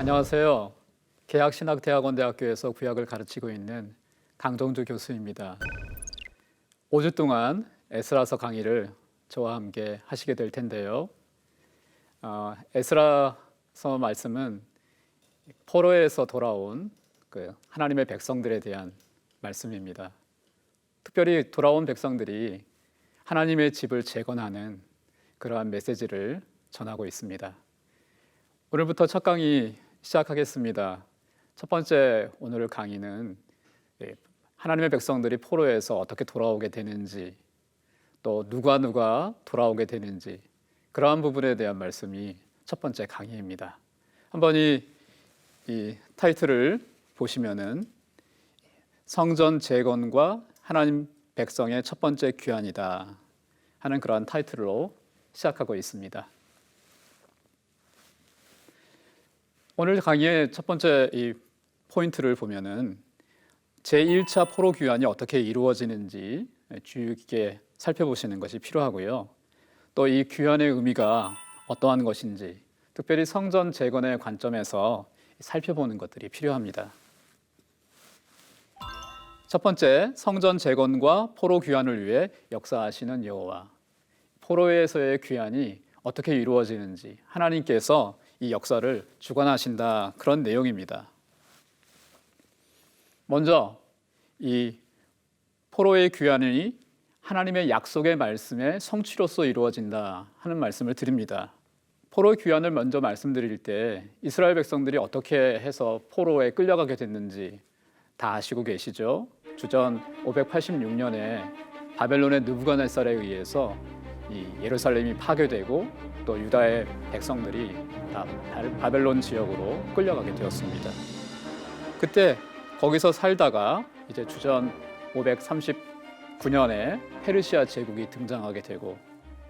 안녕하세요. 계약신학대학원대학교에서 구약을 가르치고 있는 강정주 교수입니다. 5주 동안 에스라서 강의를 저와 함께 하시게 될 텐데요. 에스라서 말씀은 포로에서 돌아온 하나님의 백성들에 대한 말씀입니다. 특별히 돌아온 백성들이 하나님의 집을 재건하는 그러한 메시지를 전하고 있습니다. 오늘부터 첫 강의 시작하겠습니다. 첫 번째 오늘 강의는 하나님의 백성들이 포로에서 어떻게 돌아오게 되는지, 또 누가 돌아오게 되는지, 그러한 부분에 대한 말씀이 첫 번째 강의입니다. 한번 이 타이틀을 보시면은 성전 재건과 하나님 백성의 첫 번째 귀환이다 하는 그러한 타이틀로 시작하고 있습니다. 오늘 강의의 첫 번째 이 포인트를 보면은 제1차 포로 귀환이 어떻게 이루어지는지 주의 깊게 살펴보시는 것이 필요하고요. 또 이 귀환의 의미가 어떠한 것인지, 특별히 성전 재건의 관점에서 살펴보는 것들이 필요합니다. 첫 번째, 성전 재건과 포로 귀환을 위해 역사하시는 여호와. 포로에서의 귀환이 어떻게 이루어지는지 하나님께서 이 역사를 주관하신다, 그런 내용입니다. 먼저 이 포로의 귀환이 하나님의 약속의 말씀의 성취로서 이루어진다 하는 말씀을 드립니다. 포로 귀환을 먼저 말씀드릴 때 이스라엘 백성들이 어떻게 해서 포로에 끌려가게 됐는지 다 아시고 계시죠? 주전 586년에 바벨론의 느부갓네살에 의해서 이 예루살렘이 파괴되고 또 유다의 백성들이 다 바벨론 지역으로 끌려가게 되었습니다. 그때 거기서 살다가 이제 주전 539년에 페르시아 제국이 등장하게 되고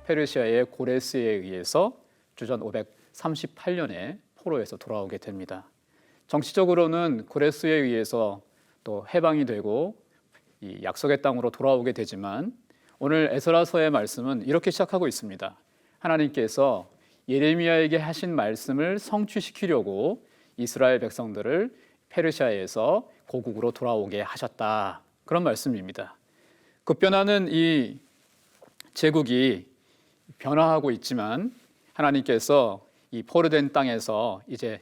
페르시아의 고레스에 의해서 주전 538년에 포로에서 돌아오게 됩니다. 정치적으로는 고레스에 의해서 또 해방이 되고 이 약속의 땅으로 돌아오게 되지만 오늘 에스라서의 말씀은 이렇게 시작하고 있습니다. 하나님께서 예레미야에게 하신 말씀을 성취시키려고 이스라엘 백성들을 페르시아에서 고국으로 돌아오게 하셨다, 그런 말씀입니다. 급변하는 이 제국이 변화하고 있지만 하나님께서 이 포로된 땅에서 이제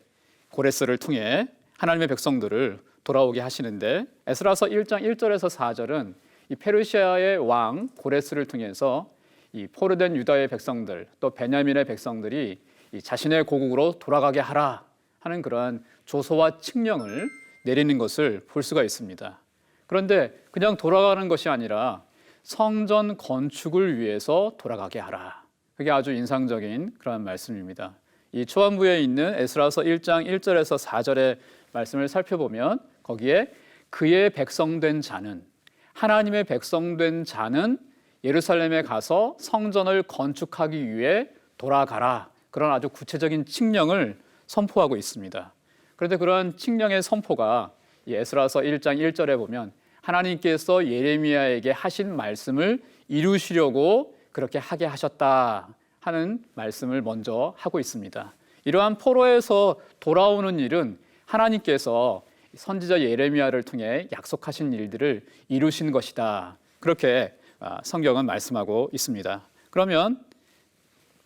고레스를 통해 하나님의 백성들을 돌아오게 하시는데, 에스라서 1장 1절에서 4절은 이 페르시아의 왕 고레스를 통해서 이 포로된 유다의 백성들 또 베냐민의 백성들이 이 자신의 고국으로 돌아가게 하라 하는 그러한 조소와 칙령을 내리는 것을 볼 수가 있습니다. 그런데 그냥 돌아가는 것이 아니라 성전 건축을 위해서 돌아가게 하라. 그게 아주 인상적인 그런 말씀입니다. 이 초반부에 있는 에스라서 1장 1절에서 4절의 말씀을 살펴보면 거기에 그의 백성된 자는, 하나님의 백성된 자는 예루살렘에 가서 성전을 건축하기 위해 돌아가라, 그런 아주 구체적인 칙령을 선포하고 있습니다. 그런데 그러한 칙령의 선포가 이 에스라서 1장 1절에 보면 하나님께서 예레미야에게 하신 말씀을 이루시려고 그렇게 하게 하셨다 하는 말씀을 먼저 하고 있습니다. 이러한 포로에서 돌아오는 일은 하나님께서 선지자 예레미야를 통해 약속하신 일들을 이루신 것이다, 그렇게 성경은 말씀하고 있습니다. 그러면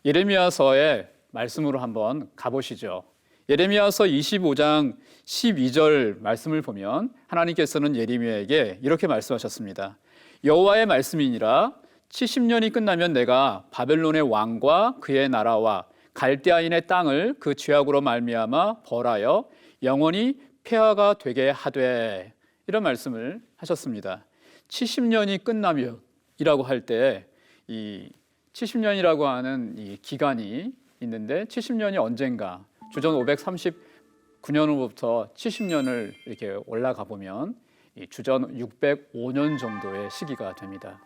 예레미야서의 말씀으로 한번 가보시죠. 예레미야서 25장 12절 말씀을 보면 하나님께서는 예레미야에게 이렇게 말씀하셨습니다. 여호와의 말씀이니라, 70년이 끝나면 내가 바벨론의 왕과 그의 나라와 갈대아인의 땅을 그 죄악으로 말미암아 벌하여 영원히 폐허가 되게 하되, 이런 말씀을 하셨습니다. 70년이 끝나면 이라고 할 때 이 70년이라고 하는 이 기간이 있는데 70년이 언젠가, 주전 539년으로부터 70년을 이렇게 올라가 보면 이 주전 605년 정도의 시기가 됩니다.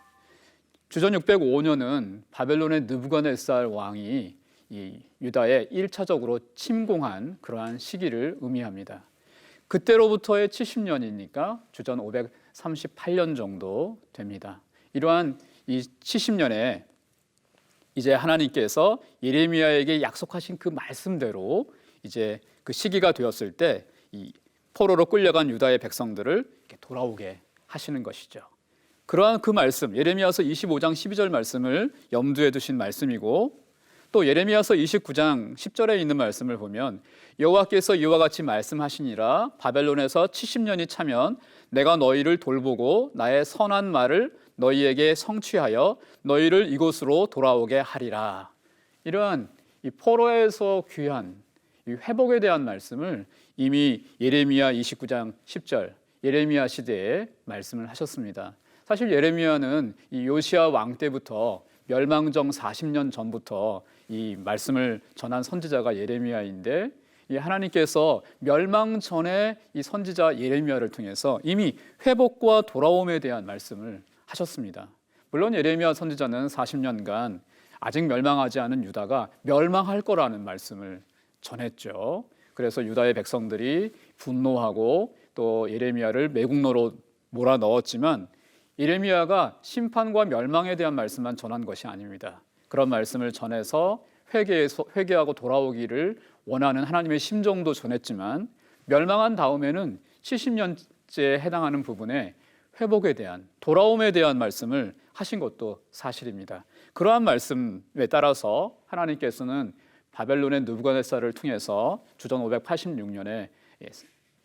주전 605년은 바벨론의 느부갓네살 왕이 이 유다에 1차적으로 침공한 그러한 시기를 의미합니다. 그때로부터의 70년이니까 주전 538년 정도 됩니다. 이러한 이 70년에 이제 하나님께서 예레미야에게 약속하신 그 말씀대로 이제 그 시기가 되었을 때 이 포로로 끌려간 유다의 백성들을 이렇게 돌아오게 하시는 것이죠. 그러한 그 말씀, 예레미야서 25장 12절 말씀을 염두에 두신 말씀이고, 또 예레미야서 29장 10절에 있는 말씀을 보면 여호와께서 이와 같이 말씀하시니라, 바벨론에서 70년이 차면 내가 너희를 돌보고 나의 선한 말을 너희에게 성취하여 너희를 이곳으로 돌아오게 하리라. 이러한 이 포로에서 귀한 이 회복에 대한 말씀을 이미 예레미야 29장 10절 예레미야 시대에 말씀을 하셨습니다. 사실 예레미야는 이 요시야 왕 때부터 멸망정 40년 전부터 이 말씀을 전한 선지자가 예레미야인데, 이 하나님께서 멸망 전에 이 선지자 예레미야를 통해서 이미 회복과 돌아옴에 대한 말씀을 하셨습니다. 물론 예레미야 선지자는 40년간 아직 멸망하지 않은 유다가 멸망할 거라는 말씀을 전했죠. 그래서 유다의 백성들이 분노하고 또 예레미야를 매국노로 몰아넣었지만, 예레미야가 심판과 멸망에 대한 말씀만 전한 것이 아닙니다. 그런 말씀을 전해서 회개하고 돌아오기를 원하는 하나님의 심정도 전했지만, 멸망한 다음에는 70년째에 해당하는 부분에 회복에 대한, 돌아옴에 대한 말씀을 하신 것도 사실입니다. 그러한 말씀에 따라서 하나님께서는 바벨론의 느부갓네살을 통해서 주전 586년에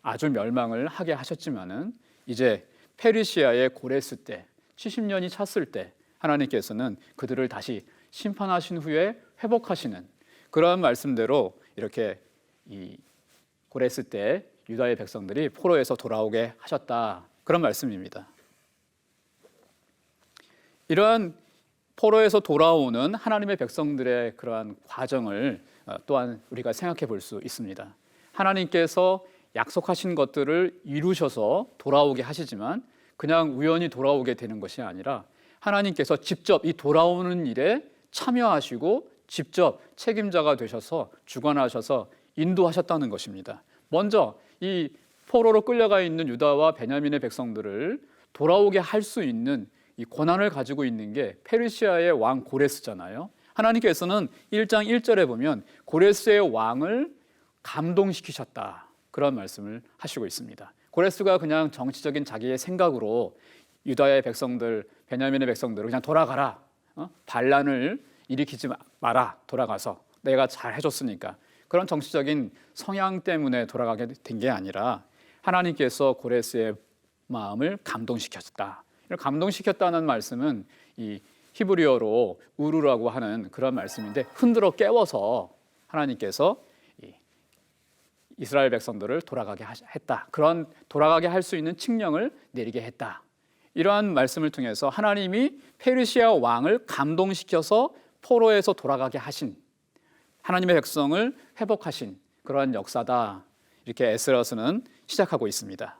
아주 멸망을 하게 하셨지만은, 이제 페르시아의 고레스 때 70년이 찼을 때 하나님께서는 그들을 다시 심판하신 후에 회복하시는 그러한 말씀대로 이렇게 이 고레스 때 유다의 백성들이 포로에서 돌아오게 하셨다, 그런 말씀입니다. 이러한 포로에서 돌아오는 하나님의 백성들의 그러한 과정을 또한 우리가 생각해 볼 수 있습니다. 하나님께서 약속하신 것들을 이루셔서 돌아오게 하시지만 그냥 우연히 돌아오게 되는 것이 아니라 하나님께서 직접 이 돌아오는 일에 참여하시고 직접 책임자가 되셔서 주관하셔서 인도하셨다는 것입니다. 먼저 이 포로로 끌려가 있는 유다와 베냐민의 백성들을 돌아오게 할 수 있는 이 권한을 가지고 있는 게 페르시아의 왕 고레스잖아요. 하나님께서는 1장 1절에 보면 고레스의 왕을 감동시키셨다, 그런 말씀을 하시고 있습니다. 고레스가 그냥 정치적인 자기의 생각으로 유다의 백성들, 베냐민의 백성들을 그냥 돌아가라, 반란을 일으키지 마라, 돌아가서 내가 잘 해줬으니까, 그런 정치적인 성향 때문에 돌아가게 된 게 아니라 하나님께서 고레스의 마음을 감동시켰다. 감동시켰다는 말씀은 이 히브리어로 우루라고 하는 그런 말씀인데, 흔들어 깨워서 하나님께서 이스라엘 백성들을 돌아가게 했다, 그런 돌아가게 할 수 있는 칙령을 내리게 했다. 이러한 말씀을 통해서 하나님이 페르시아 왕을 감동시켜서 포로에서 돌아가게 하신, 하나님의 백성을 회복하신 그러한 역사다, 이렇게 에스라서는 시작하고 있습니다.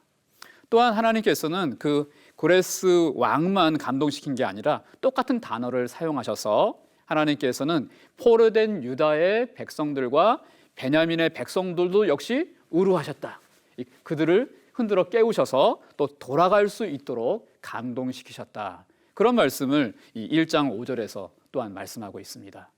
또한 하나님께서는 그 고레스 왕만 감동시킨 게 아니라 똑같은 단어를 사용하셔서 하나님께서는 포로된 유다의 백성들과 베냐민의 백성들도 역시 우루하셨다. 그들을 흔들어 깨우셔서 또 돌아갈 수 있도록 감동시키셨다. 그런 말씀을 이 1장 5절에서 또한 말씀하고 있습니다.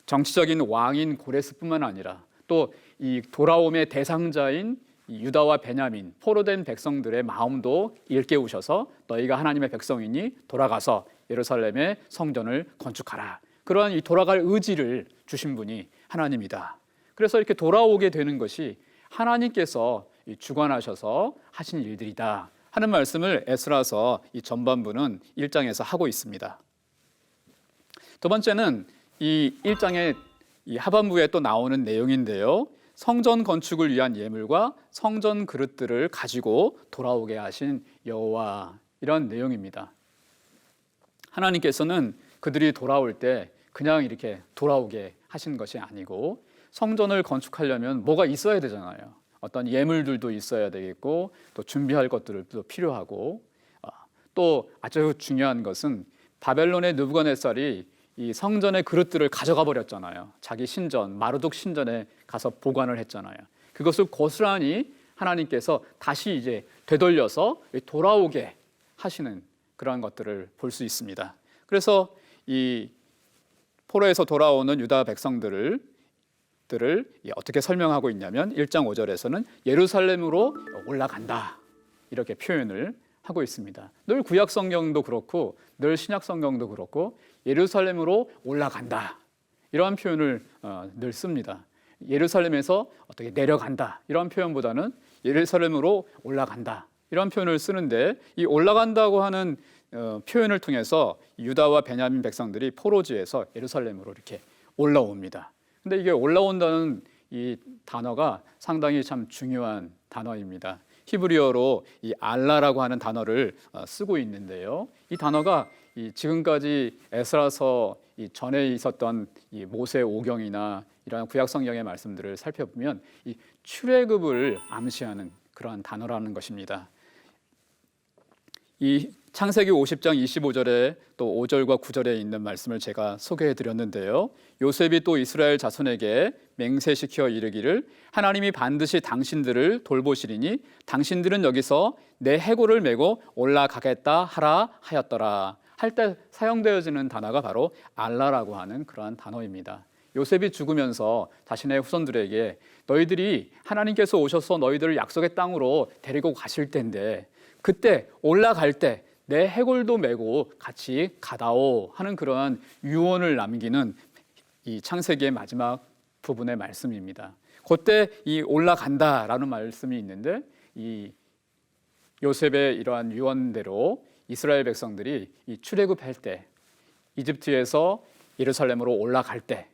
정치적인 왕인 고레스뿐만 아니라 또 이 돌아옴의 대상자인 유다와 베냐민, 포로된 백성들의 마음도 일깨우셔서 너희가 하나님의 백성이니 돌아가서 예루살렘의 성전을 건축하라. 그러한 이 돌아갈 의지를 주신 분이 하나님이다. 그래서 이렇게 돌아오게 되는 것이 하나님께서 주관하셔서 하신 일들이다 하는 말씀을 에스라서 이 전반부는 1장에서 하고 있습니다. 두 번째는 이 1장의 이 하반부에 또 나오는 내용인데요. 성전 건축을 위한 예물과 성전 그릇들을 가지고 돌아오게 하신 여호와, 이런 내용입니다. 하나님께서는 그들이 돌아올 때 그냥 이렇게 돌아오게 하신 것이 아니고, 성전을 건축하려면 뭐가 있어야 되잖아요. 어떤 예물들도 있어야 되겠고, 또 준비할 것들도 필요하고, 또 아주 중요한 것은 바벨론의 느부갓네살이 이 성전의 그릇들을 가져가 버렸잖아요. 자기 신전, 마르둑 신전에 가서 보관을 했잖아요. 그것을 고스란히 하나님께서 다시 이제 되돌려서 돌아오게 하시는 그런 것들을 볼 수 있습니다. 그래서 이 포로에서 돌아오는 유다 백성들을 것들을 어떻게 설명하고 있냐면 1장 5절에서는 예루살렘으로 올라간다 이렇게 표현을 하고 있습니다. 늘 구약 성경도 그렇고 늘 신약 성경도 그렇고 예루살렘으로 올라간다 이러한 표현을 늘 씁니다. 예루살렘에서 어떻게 내려간다 이런 표현보다는 예루살렘으로 올라간다 이런 표현을 쓰는데 이 올라간다고 하는 표현을 통해서 유다와 베냐민 백성들이 포로지에서 예루살렘으로 이렇게 올라옵니다. 근데 이게 올라온다는 이 단어가 상당히 참 중요한 단어입니다. 히브리어로 이 알라라고 하는 단어를 쓰고 있는데요. 이 단어가 지금까지 에스라서 전에 있었던 이 모세 오경이나 이러한 구약 성경의 말씀들을 살펴보면 이 출애굽을 암시하는 그러한 단어라는 것입니다. 이 창세기 50장 25절에 또 5절과 9절에 있는 말씀을 제가 소개해 드렸는데요. 요셉이 또 이스라엘 자손에게 맹세시켜 이르기를 하나님이 반드시 당신들을 돌보시리니 당신들은 여기서 내 해골을 메고 올라가겠다 하라 하였더라 할 때 사용되어지는 단어가 바로 알라라고 하는 그러한 단어입니다. 요셉이 죽으면서 자신의 후손들에게 너희들이 하나님께서 오셔서 너희들을 약속의 땅으로 데리고 가실 텐데 그때 올라갈 때 내 해골도 메고 같이 가다오 하는 그러한 유언을 남기는 이 창세기의 마지막 부분의 말씀입니다. 그때 이 올라간다라는 말씀이 있는데 이 요셉의 이러한 유언대로 이스라엘 백성들이 이 출애굽할 때 이집트에서 예루살렘으로 올라갈 때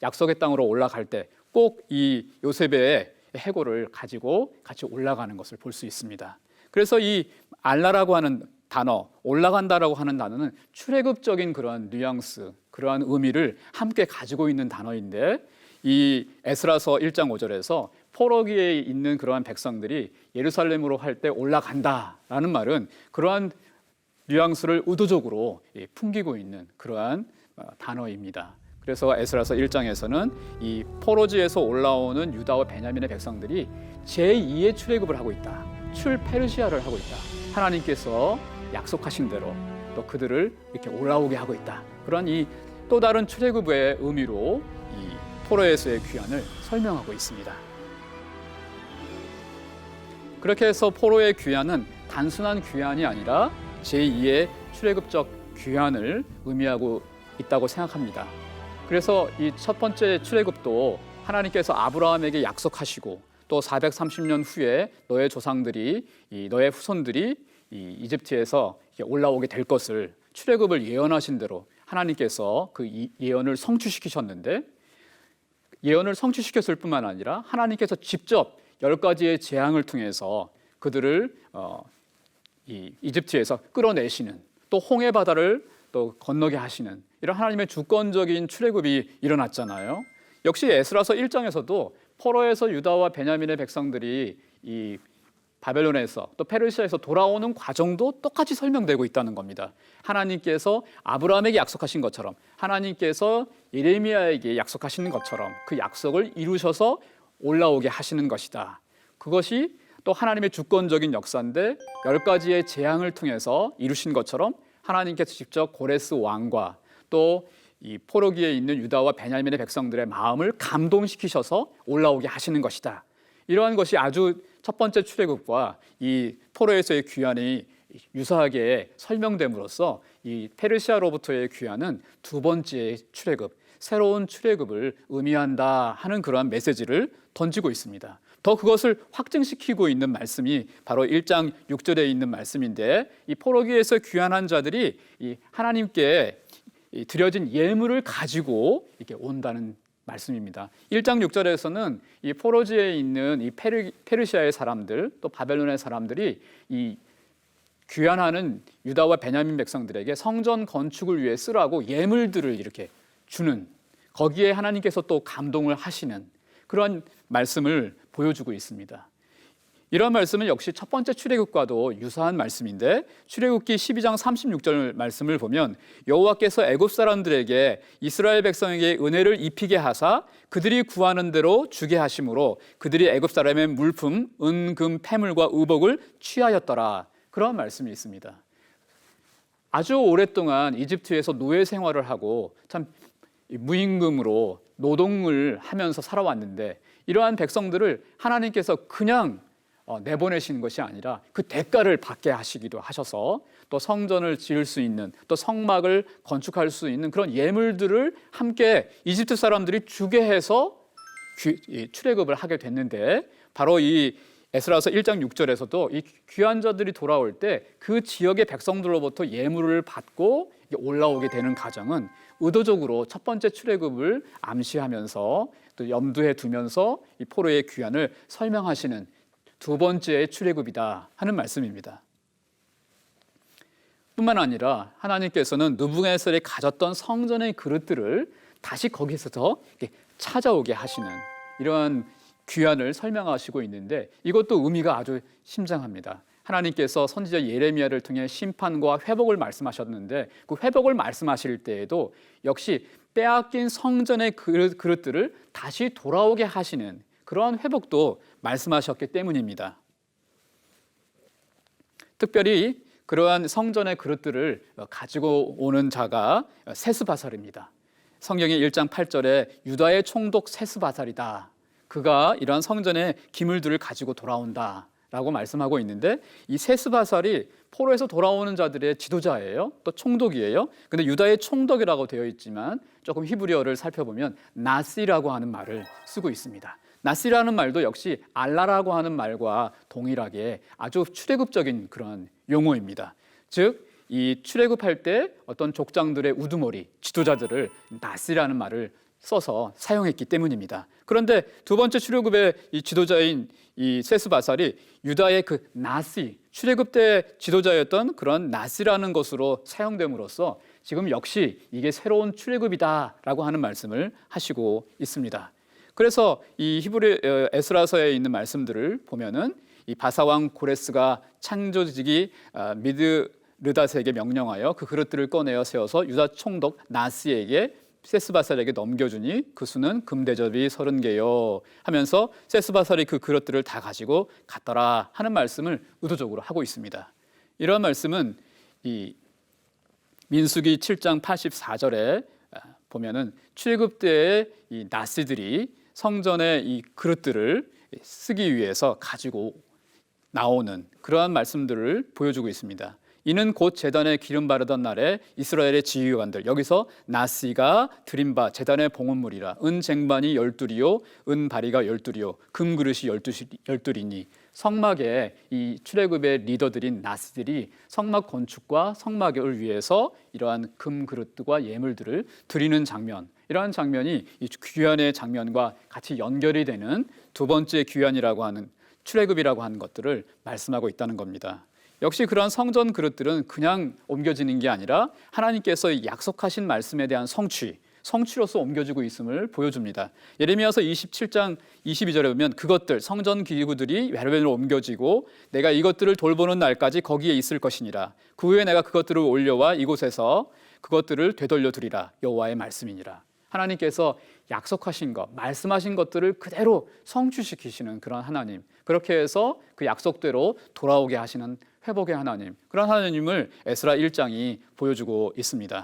약속의 땅으로 올라갈 때 꼭 이 요셉의 해골을 가지고 같이 올라가는 것을 볼 수 있습니다. 그래서 이 알라라고 하는 단어, 올라간다라고 하는 단어는 출애굽적인 그러한 뉘앙스, 그러한 의미를 함께 가지고 있는 단어인데 이 에스라서 1장 5절에서 포로기에 있는 그러한 백성들이 예루살렘으로 할 때 올라간다라는 말은 그러한 뉘앙스를 의도적으로 풍기고 있는 그러한 단어입니다. 그래서 에스라서 1장에서는 이 포로지에서 올라오는 유다와 베냐민의 백성들이 제2의 출애굽을 하고 있다. 출페르시아를 하고 있다. 하나님께서 약속하신 대로 또 그들을 이렇게 올라오게 하고 있다. 그런 이 또 다른 출애굽의 의미로 이 포로에서의 귀환을 설명하고 있습니다. 그렇게 해서 포로의 귀환은 단순한 귀환이 아니라 제2의 출애굽적 귀환을 의미하고 있다고 생각합니다. 그래서 이 첫 번째 출애굽도 하나님께서 아브라함에게 약속하시고 또 430년 후에 너의 조상들이 너의 후손들이 이집트에서 올라오게 될 것을 출애굽을 예언하신 대로 하나님께서 그 예언을 성취시키셨는데 예언을 성취시켰을 뿐만 아니라 하나님께서 직접 10가지의 재앙을 통해서 그들을 이집트에서 끌어내시는 또 홍해 바다를 또 건너게 하시는 이런 하나님의 주권적인 출애굽이 일어났잖아요. 역시 에스라서 1장에서도 포로에서 유다와 베냐민의 백성들이 이 바벨론에서 또 페르시아에서 돌아오는 과정도 똑같이 설명되고 있다는 겁니다. 하나님께서 아브라함에게 약속하신 것처럼 하나님께서 예레미야에게 약속하신 것처럼 그 약속을 이루셔서 올라오게 하시는 것이다. 그것이 또 하나님의 주권적인 역사인데 10가지의 재앙을 통해서 이루신 것처럼 하나님께서 직접 고레스 왕과 또 이 포로기에 있는 유다와 베냐민의 백성들의 마음을 감동시키셔서 올라오게 하시는 것이다. 이러한 것이 아주 첫 번째 출애굽과 이 포로에서의 귀환이 유사하게 설명됨으로써 이 페르시아로부터의 귀환은 두 번째 출애굽, 새로운 출애굽을 의미한다 하는 그러한 메시지를 던지고 있습니다. 더 그것을 확증시키고 있는 말씀이 바로 1장 6절에 있는 말씀인데 이 포로기에서 귀환한 자들이 이 하나님께 드려진 예물을 가지고 이렇게 온다는 말씀입니다. 1장 6절에서는 이 포로지에 있는 이 페르시아의 사람들 또 바벨론의 사람들이 이 귀환하는 유다와 베냐민 백성들에게 성전 건축을 위해 쓰라고 예물들을 이렇게 주는 거기에 하나님께서 또 감동을 하시는 그런 말씀을 보여주고 있습니다. 이런 말씀은 역시 첫 번째 출애굽과도 유사한 말씀인데 출애굽기 12장 36절 말씀을 보면 여호와께서 애굽 사람들에게 이스라엘 백성에게 은혜를 입히게 하사 그들이 구하는 대로 주게 하심으로 그들이 애굽 사람의 물품 은, 금, 패물과 의복을 취하였더라. 그런 말씀이 있습니다. 아주 오랫동안 이집트에서 노예 생활을 하고 참 무임금으로 노동을 하면서 살아왔는데 이러한 백성들을 하나님께서 그냥 내보내시는 것이 아니라 그 대가를 받게 하시기도 하셔서 또 성전을 지을 수 있는 또 성막을 건축할 수 있는 그런 예물들을 함께 이집트 사람들이 주게 해서 출애굽을 하게 됐는데 바로 이 에스라서 1장 6절에서도 이 귀한 자들이 돌아올 때 그 지역의 백성들로부터 예물을 받고 올라오게 되는 과정은 의도적으로 첫 번째 출애굽을 암시하면서 또 염두에 두면서 이 포로의 귀환을 설명하시는 두 번째의 출애굽이다 하는 말씀입니다. 뿐만 아니라 하나님께서는 느부갓네살이 가졌던 성전의 그릇들을 다시 거기서 찾아오게 하시는 이러한 귀환을 설명하시고 있는데 이것도 의미가 아주 심장합니다. 하나님께서 선지자 예레미야를 통해 심판과 회복을 말씀하셨는데 그 회복을 말씀하실 때에도 역시 빼앗긴 성전의 그릇들을 다시 돌아오게 하시는 그러한 회복도 말씀하셨기 때문입니다. 특별히 그러한 성전의 그릇들을 가지고 오는 자가 세스바살입니다. 성경의 1장 8절에 유다의 총독 세스바살이다. 그가 이러한 성전의 기물들을 가지고 돌아온다 라고 말씀하고 있는데 이 세스바살이 포로에서 돌아오는 자들의 지도자예요. 또 총독이에요. 근데 유다의 총독이라고 되어 있지만 조금 히브리어를 살펴보면 나시라고 하는 말을 쓰고 있습니다. 나시라는 말도 역시 알라라고 하는 말과 동일하게 아주 출애굽적인 그런 용어입니다. 즉 이 출애굽할 때 어떤 족장들의 우두머리 지도자들을 나시라는 말을 써서 사용했기 때문입니다. 그런데 두 번째 출애굽의 이 지도자인 이 세스바살이 유다의 그 나시 출애굽 때 지도자였던 그런 나시라는 것으로 사용됨으로써 지금 역시 이게 새로운 출애굽이다라고 하는 말씀을 하시고 있습니다. 그래서 이 히브리 에스라서에 있는 말씀들을 보면은 이 바사왕 고레스가 창조지기 미드르닷에게 명령하여 그 그릇들을 꺼내어 세워서 유다 총독 나시에게 세스바살에게 넘겨주니 그 수는 금대접이 30개요 하면서 세스바살이 그 그릇들을 다 가지고 갔더라 하는 말씀을 의도적으로 하고 있습니다. 이런 말씀은 이 민수기 7장 84절에 보면은 출애굽 때의 이 나시들이 성전의 이 그릇들을 쓰기 위해서 가지고 나오는 그러한 말씀들을 보여주고 있습니다. 이는 곧 제단에 기름 바르던 날에 이스라엘의 지휘관들 여기서 나시가 드린 바 제단의 봉헌물이라 은 쟁반이 12리요 은 바리가 12리요 금 그릇이 12리니 성막의 이 출애굽의 리더들인 나시들이 성막 건축과 성막을 위해서 이러한 금 그릇과 예물들을 드리는 장면 이러한 장면이 이 귀환의 장면과 같이 연결이 되는 두 번째 귀환이라고 하는 출애굽이라고 하는 것들을 말씀하고 있다는 겁니다. 역시 그러한 성전 그릇들은 그냥 옮겨지는 게 아니라 하나님께서 약속하신 말씀에 대한 성취로서 옮겨지고 있음을 보여줍니다. 예레미야서 27장 22절에 보면 그것들 성전 기구들이 베르벨로 옮겨지고 내가 이것들을 돌보는 날까지 거기에 있을 것이니라. 그 후에 내가 그것들을 올려와 이곳에서 그것들을 되돌려 두리라. 여호와의 말씀이니라. 하나님께서 약속하신 것, 말씀하신 것들을 그대로 성취시키시는 그런 하나님. 그렇게 해서 그 약속대로 돌아오게 하시는 회복의 하나님. 그런 하나님을 에스라 1장이 보여주고 있습니다.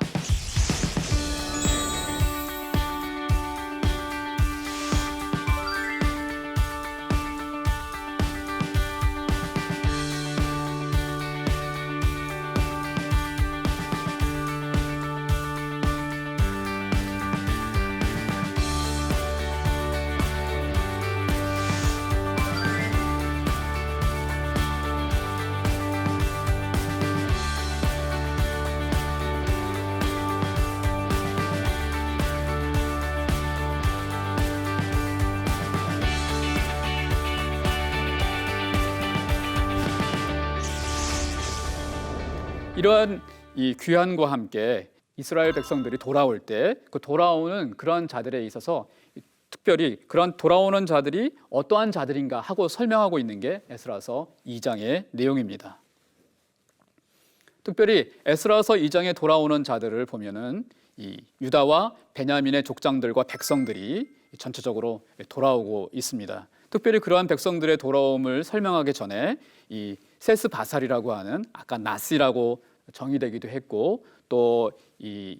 이러한 이 귀환과 함께 이스라엘 백성들이 돌아올 때 그 돌아오는 그런 자들에 있어서 특별히 그런 돌아오는 자들이 어떠한 자들인가 하고 설명하고 있는 게 에스라서 2장의 내용입니다. 특별히 에스라서 2장에 돌아오는 자들을 보면은 이 유다와 베냐민의 족장들과 백성들이 전체적으로 돌아오고 있습니다. 특별히 그러한 백성들의 돌아옴을 설명하기 전에 이 세스바살이라고 하는 아까 나시라고 정의되기도 했고 또 이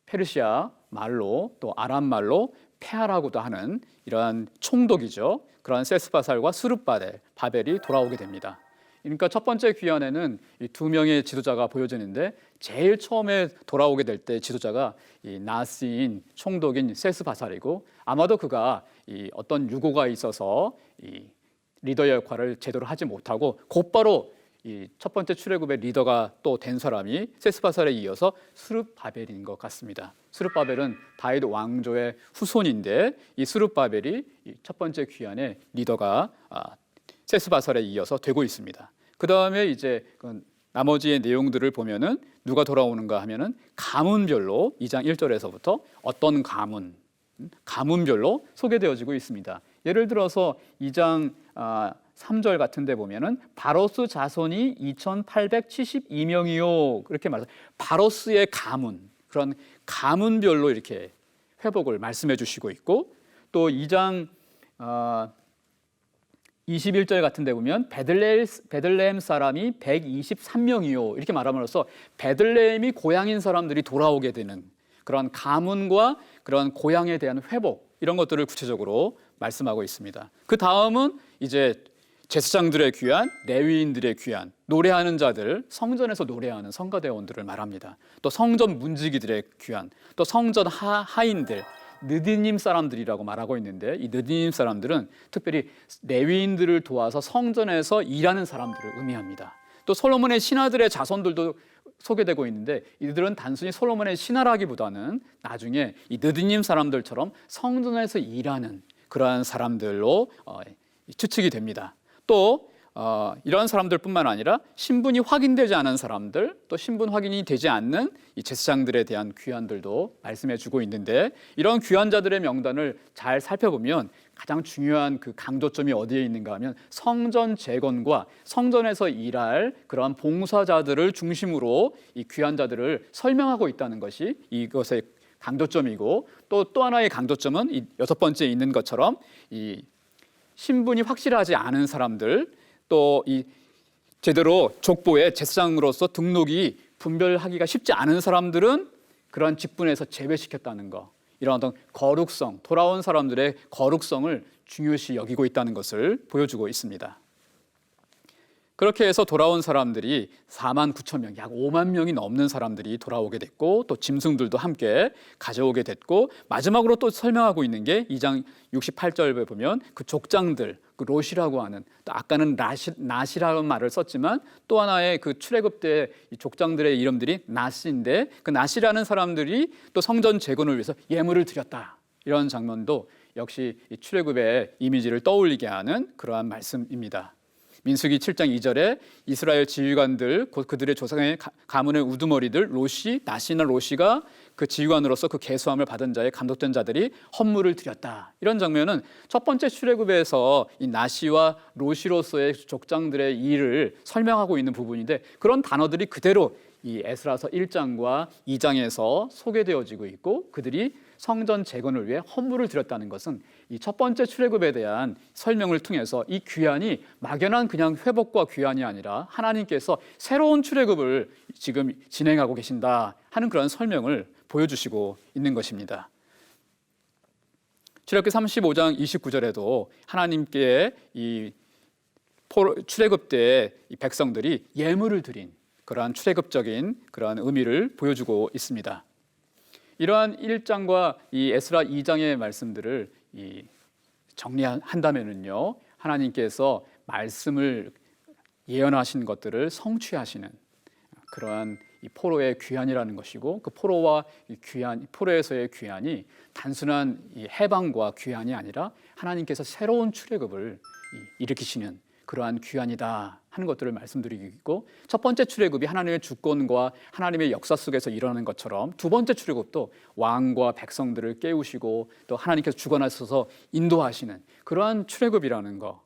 페르시아 말로 또 아람 말로 폐하라고도 하는 이러한 총독이죠. 그러한 셋스바살과 스룹바벨이 돌아오게 됩니다. 그러니까 첫 번째 귀환에는 이 두 명의 지도자가 보여지는데 제일 처음에 돌아오게 될 때 지도자가 이 나시인 총독인 셋스바살이고 아마도 그가 이 어떤 유고가 있어서 이 리더 역할을 제대로 하지 못하고 곧바로 이 첫 번째 출애굽의 리더가 또 된 사람이 셋스바살에 이어서 스룹바벨인 것 같습니다. 스룹바벨은 다윗 왕조의 후손인데 이 스룹바벨이 첫 번째 귀환의 리더가 셋스바살에 이어서 되고 있습니다. 그 다음에 이제 나머지의 내용들을 보면은 누가 돌아오는가 하면은 가문별로 2장 1절에서부터 어떤 가문별로 소개되어지고 있습니다. 예를 들어서 2장 3절 같은 데 보면은 바로스 자손이 2872명이요 그렇게 말해서 바로스의 가문, 그런 가문별로 이렇게 회복을 말씀해 주시고 있고, 또 2장 21절 같은 데 보면 베들레헴 사람이 123명이요 이렇게 말함으로써 베들레헴이 고향인 사람들이 돌아오게 되는 그런 가문과 그런 고향에 대한 회복, 이런 것들을 구체적으로 말씀하고 있습니다. 그 다음은 이제 제사장들의 귀환, 레위인들의 귀환, 노래하는 자들, 성전에서 노래하는 성가대원들을 말합니다. 또 성전 문지기들의 귀환, 또 성전 하인들, 느디님 사람들이라고 말하고 있는데 이 느디님 사람들은 특별히 레위인들을 도와서 성전에서 일하는 사람들을 의미합니다. 또 솔로몬의 신하들의 자손들도 소개되고 있는데 이들은 단순히 솔로몬의 신하라기보다는 나중에 이 느디님 사람들처럼 성전에서 일하는 그러한 사람들로 추측이 됩니다. 또 이러한 사람들뿐만 아니라 신분이 확인되지 않은 사람들, 또 신분 확인이 되지 않는 이 제사장들에 대한 귀환들도 말씀해 주고 있는데, 이런 귀환자들의 명단을 잘 살펴보면 가장 중요한 그 강조점이 어디에 있는가 하면 성전 재건과 성전에서 일할 그러한 봉사자들을 중심으로 이 귀환자들을 설명하고 있다는 것이 이것의 강조점이고, 또 하나의 강조점은 이 6번째에 있는 것처럼 이 신분이 확실하지 않은 사람들, 또 이 제대로 족보에 제사장으로서 등록이 분별하기가 쉽지 않은 사람들은 그러한 직분에서 제외시켰다는 거, 이런 어떤 거룩성, 돌아온 사람들의 거룩성을 중요시 여기고 있다는 것을 보여주고 있습니다. 그렇게 해서 돌아온 사람들이 4만 9천 명, 약 5만 명이 넘는 사람들이 돌아오게 됐고, 또 짐승들도 함께 가져오게 됐고, 마지막으로 또 설명하고 있는 게 2장 68절에 보면 그 족장들, 그 롯이라고 하는, 또 아까는 낫이라는 말을 썼지만 또 하나의 그 출애굽 때 이 족장들의 이름들이 낫인데, 그 낫이라는 사람들이 또 성전 재건을 위해서 예물을 드렸다, 이런 장면도 역시 이 출애굽의 이미지를 떠올리게 하는 그러한 말씀입니다. 민수기 7장 2절에 이스라엘 지휘관들, 곧 그들의 조상의 가문의 우두머리들 낫이나 롯이가 그 지휘관으로서 그 계수함을 받은 자의 감독된 자들이 헌물을 드렸다, 이런 장면은 첫 번째 출애굽에서 이 낫이와 롯이로서의 족장들의 일을 설명하고 있는 부분인데, 그런 단어들이 그대로 이 에스라서 1장과 2장에서 소개되어지고 있고, 그들이 성전 재건을 위해 헌물을 드렸다는 것은 이 첫 번째 출애굽에 대한 설명을 통해서 이 귀환이 막연한 그냥 회복과 귀환이 아니라 하나님께서 새로운 출애굽을 지금 진행하고 계신다 하는 그런 설명을 보여주시고 있는 것입니다. 출애굽기 35장 29절에도 하나님께 이 출애굽 때 이 백성들이 예물을 드린 그러한 출애굽적인 그러한 의미를 보여주고 있습니다. 이러한 1장과 이 에스라 2장의 말씀들을 정리한다면은요, 하나님께서 말씀을 예언하신 것들을 성취하시는 그러한 이 포로의 귀환이라는 것이고, 그 포로와 이 귀환, 포로에서의 귀환이 단순한 이 해방과 귀환이 아니라 하나님께서 새로운 출애굽을 일으키시는 그러한 귀환이다 하는 것들을 말씀드리고 있고, 첫 번째 출애굽이 하나님의 주권과 하나님의 역사 속에서 일어나는 것처럼 두 번째 출애굽도 왕과 백성들을 깨우시고 또 하나님께서 주관하셔서 인도하시는 그러한 출애굽이라는 거,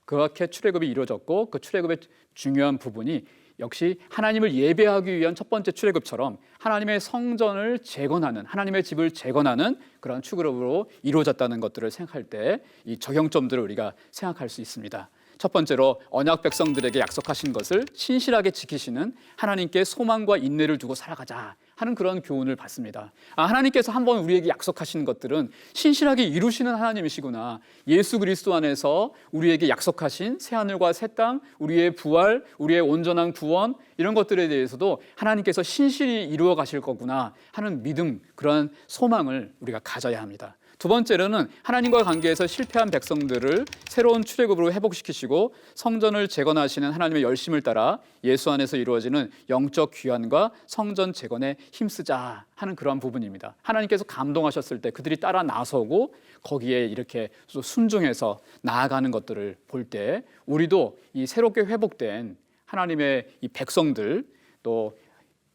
그렇게 출애굽이 이루어졌고, 그 출애굽의 중요한 부분이 역시 하나님을 예배하기 위한 첫 번째 출애굽처럼 하나님의 성전을 재건하는, 하나님의 집을 재건하는 그런 출애굽으로 이루어졌다는 것들을 생각할 때 이 적용점들을 우리가 생각할 수 있습니다. 첫 번째로 언약 백성들에게 약속하신 것을 신실하게 지키시는 하나님께 소망과 인내를 두고 살아가자 하는 그런 교훈을 받습니다. 하나님께서 한번 우리에게 약속하시는 것들은 신실하게 이루시는 하나님이시구나. 예수 그리스도 안에서 우리에게 약속하신 새하늘과 새 땅, 우리의 부활, 우리의 온전한 구원, 이런 것들에 대해서도 하나님께서 신실히 이루어 가실 거구나 하는 믿음, 그런 소망을 우리가 가져야 합니다. 두 번째로는 하나님과 관계에서 실패한 백성들을 새로운 출애굽으로 회복시키시고 성전을 재건하시는 하나님의 열심을 따라 예수 안에서 이루어지는 영적 귀환과 성전 재건에 힘쓰자 하는 그러한 부분입니다. 하나님께서 감동하셨을 때 그들이 따라 나서고 거기에 이렇게 순종해서 나아가는 것들을 볼 때 우리도 이 새롭게 회복된 하나님의 이 백성들, 또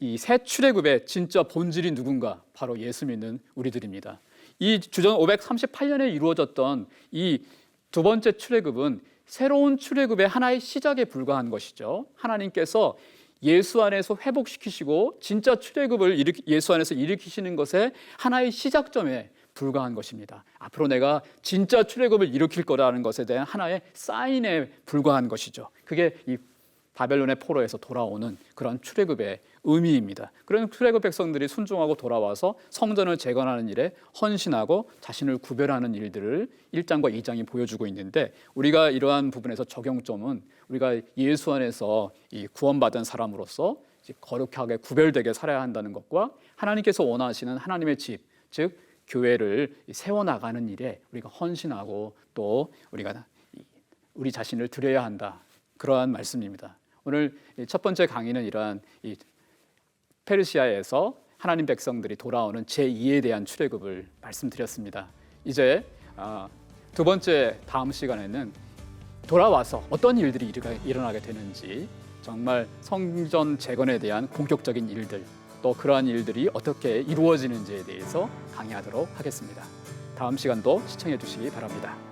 이 새 출애굽의 진짜 본질이 누군가, 바로 예수 믿는 우리들입니다. 이 주전 538년에 이루어졌던 이 두 번째 출애굽은 새로운 출애굽의 하나의 시작에 불과한 것이죠. 하나님께서 예수 안에서 회복시키시고 진짜 출애굽을 예수 안에서 일으키시는 것의 하나의 시작점에 불과한 것입니다. 앞으로 내가 진짜 출애굽을 일으킬 거라는 것에 대한 하나의 사인에 불과한 것이죠. 그게 이 바벨론의 포로에서 돌아오는 그런 출애굽의 의미입니다. 그런 출애굽 백성들이 순종하고 돌아와서 성전을 재건하는 일에 헌신하고 자신을 구별하는 일들을 1장과 2장이 보여주고 있는데, 우리가 이러한 부분에서 적용점은 우리가 예수 안에서 이 구원받은 사람으로서 거룩하게 구별되게 살아야 한다는 것과 하나님께서 원하시는 하나님의 집, 즉 교회를 세워나가는 일에 우리가 헌신하고 또 우리가 우리 자신을 드려야 한다, 그러한 말씀입니다. 오늘 첫 번째 강의는 이러한 이 페르시아에서 하나님 백성들이 돌아오는 제2에 대한 출애굽을 말씀드렸습니다. 이제 두 번째 다음 시간에는 돌아와서 어떤 일들이 일어나게 되는지, 정말 성전 재건에 대한 본격적인 일들, 또 그러한 일들이 어떻게 이루어지는지에 대해서 강의하도록 하겠습니다. 다음 시간도 시청해 주시기 바랍니다.